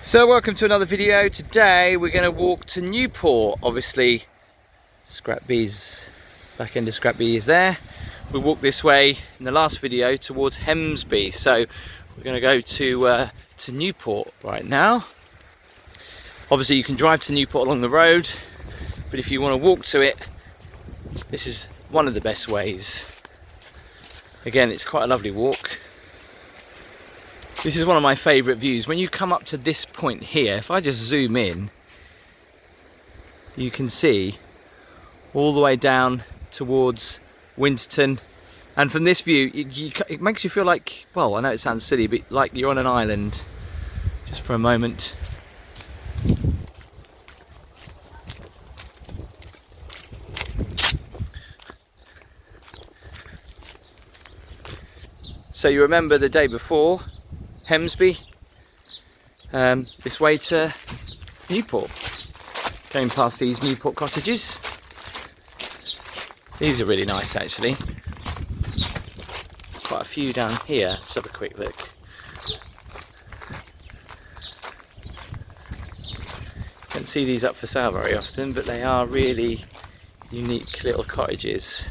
So welcome to another video. Today we're going to walk to Newport. Obviously Scrapby's back end of Scrapby is there. We walked this way in the last video towards Hemsby, so we're going to go to Newport right now. Obviously you can drive to Newport along the road, but if you want to walk to it, this is one of the best ways. Again, it's quite a lovely walk. This is one of my favourite views. When you come up to this point here, if I just zoom in, you can see all the way down towards Winterton. And from this view, it makes you feel like, well, I know it sounds silly, but like you're on an island, just for a moment. So you remember the day before, Hemsby, this way to Newport. Going past these Newport cottages. These are really nice actually. Quite a few down here. Let's have a quick look. Don't see these up for sale very often, but they are really unique little cottages.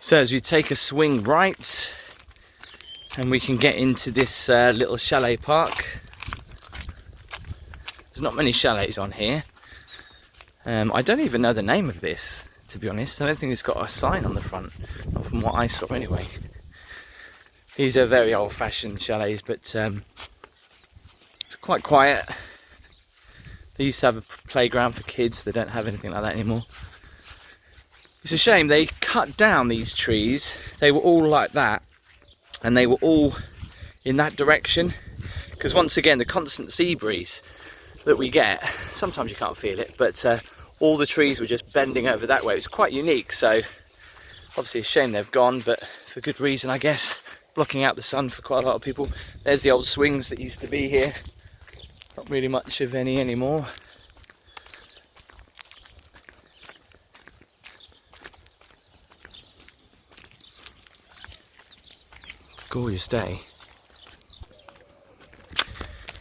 So as we take a swing right, and we can get into this little chalet park. There's not many chalets on here. I don't even know the name of this, to be honest. I don't think it's got a sign on the front, not from what I saw anyway. These are very old-fashioned chalets, but it's quite quiet. They used to have a playground for kids. They don't have anything like that anymore. It's a shame they cut down these trees. They were all like that, and they were all in that direction, because once again the constant sea breeze that we get, sometimes you can't feel it, but all the trees were just bending over that way. It's quite unique, so obviously a shame they've gone, but for good reason I guess, blocking out the sun for quite a lot of people. There's the old swings that used to be here, not really much of any anymore. Gorgeous day.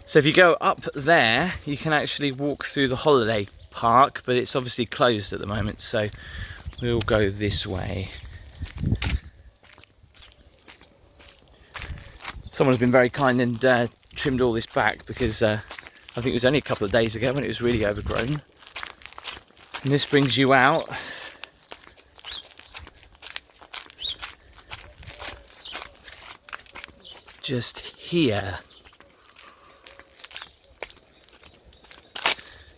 So if you go up there, you can actually walk through the holiday park, but it's obviously closed at the moment, so we'll go this way. Someone's been very kind and trimmed all this back, because I think it was only a couple of days ago when it was really overgrown. And this brings you out just here.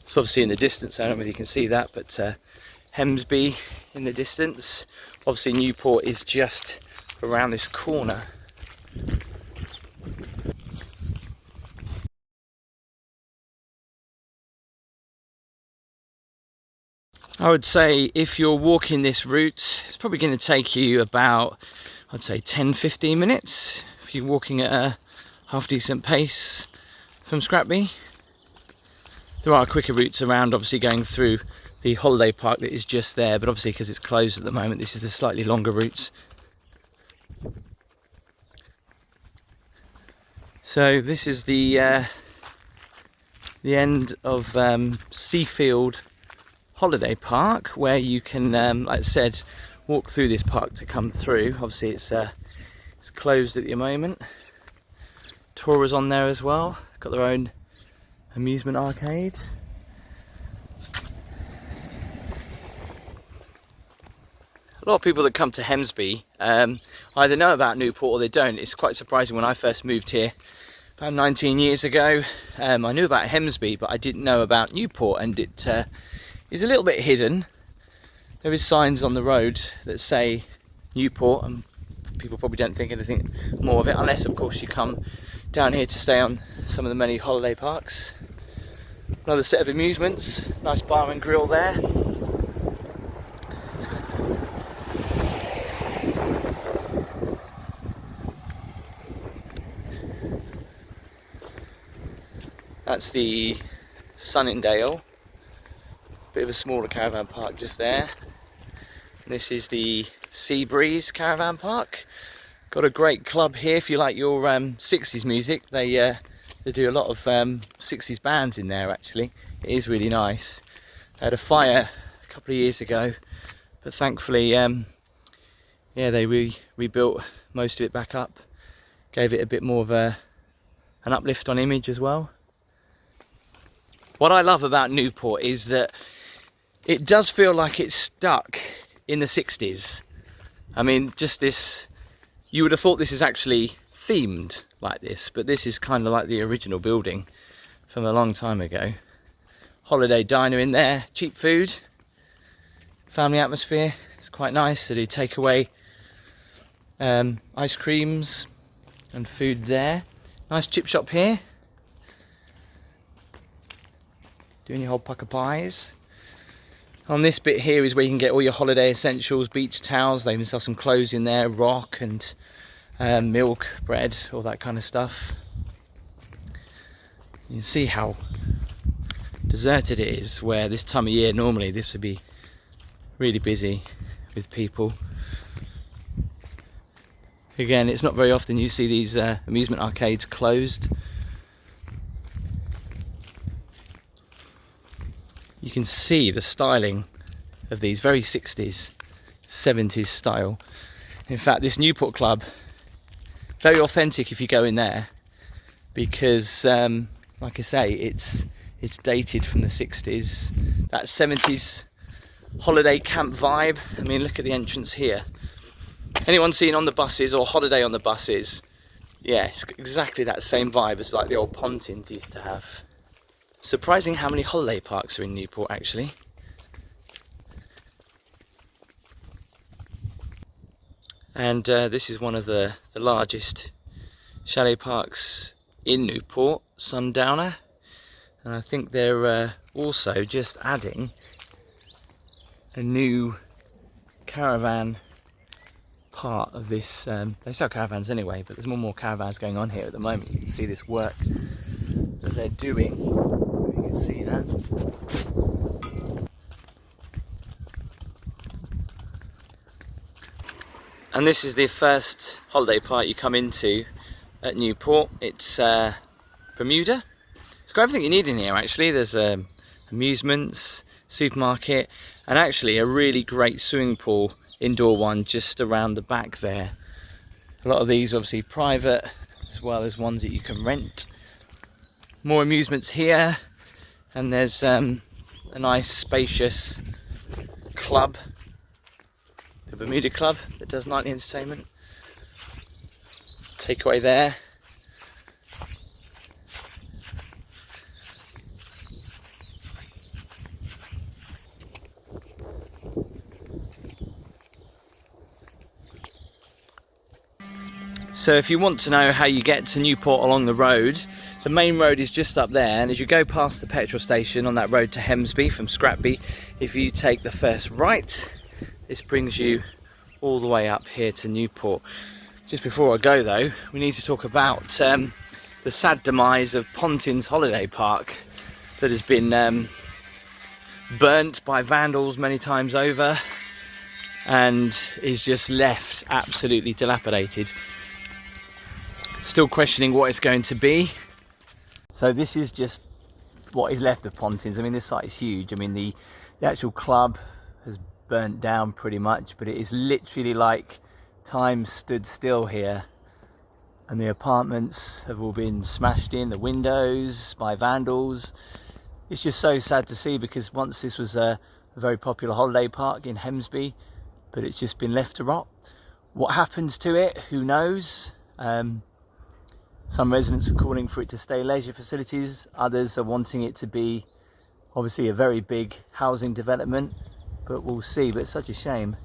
So obviously in the distance, I don't know if you can see that, but Hemsby in the distance. Obviously Newport is just around this corner. I would say if you're walking this route, it's probably going to take you about, I'd say 10-15 minutes. If you're walking at a half decent pace from Scrapby. There are quicker routes around, obviously going through the holiday park that is just there, but obviously because it's closed at the moment, this is the slightly longer routes. So this is the end of Seafield Holiday Park, where you can, like I said, walk through this park to come through. Obviously it's closed at the moment. Tourers on there as well, got their own amusement arcade. A lot of people that come to Hemsby either know about Newport or they don't. It's quite surprising. When I first moved here about 19 years ago, I knew about Hemsby, but I didn't know about Newport, and it is a little bit hidden. There is signs on the road that say Newport, and people probably don't think anything more of it, unless of course you come down here to stay on some of the many holiday parks. Another set of amusements, nice bar and grill there. That's the Sunningdale. Bit of a smaller caravan park just there. This is the Seabreeze caravan park. Got a great club here if you like your 60s music. They do a lot of 60s bands in there actually. It is really nice. They had a fire a couple of years ago, but thankfully they rebuilt most of it back up. Gave it a bit more of an uplift on image as well. What I love about Newport is that it does feel like it's stuck in the 60s. I mean, just this, you would have thought this is actually themed like this, but this is kind of like the original building from a long time ago. Holiday diner in there, cheap food, family atmosphere. It's quite nice. They do takeaway ice creams and food there. Nice chip shop here. Doing your whole pucker pies. On this bit here is where you can get all your holiday essentials, beach towels. They even sell some clothes in there, rock and milk, bread, all that kind of stuff. You can see how deserted it is, where this time of year normally this would be really busy with people. Again, it's not very often you see these amusement arcades closed. You can see the styling of these, very 60s, 70s style. In fact, this Newport club, very authentic if you go in there, because like I say, it's dated from the 60s, that 70s holiday camp vibe. I mean, look at the entrance here. Anyone seen on the buses or holiday on the buses, yeah, it's exactly that same vibe as like the old Pontins used to have. Surprising how many holiday parks are in Newport actually. And this is one of the largest chalet parks in Newport, Sundowner. And I think they're also just adding a new caravan part of this. They sell caravans anyway, but there's more caravans going on here at the moment. You can see this work that they're doing. You can see that. And this is the first holiday park you come into at Newport. It's Bermuda. It's got everything you need in here actually. There's amusements, supermarket, and actually a really great swimming pool, indoor one just around the back there. A lot of these obviously private, as well as ones that you can rent. More amusements here, and there's a nice spacious club, the Bermuda Club, that does nightly entertainment. Takeaway there. So if you want to know how you get to Newport along the road, the main road is just up there, and as you go past the petrol station on that road to Hemsby from Scrapby, if you take the first right, this brings you all the way up here to Newport. Just before I go though, we need to talk about the sad demise of Pontins Holiday Park that has been burnt by vandals many times over and is just left absolutely dilapidated. Still questioning what it's going to be. So this is just what is left of Pontins. I mean, this site is huge. I mean, the actual club has burnt down pretty much, but it is literally like time stood still here, and the apartments have all been smashed in, the windows by vandals. It's just so sad to see, because once this was a very popular holiday park in Hemsby, but it's just been left to rot. What happens to it, who knows? Some residents are calling for it to stay leisure facilities, others are wanting it to be obviously a very big housing development, but we'll see. But it's such a shame.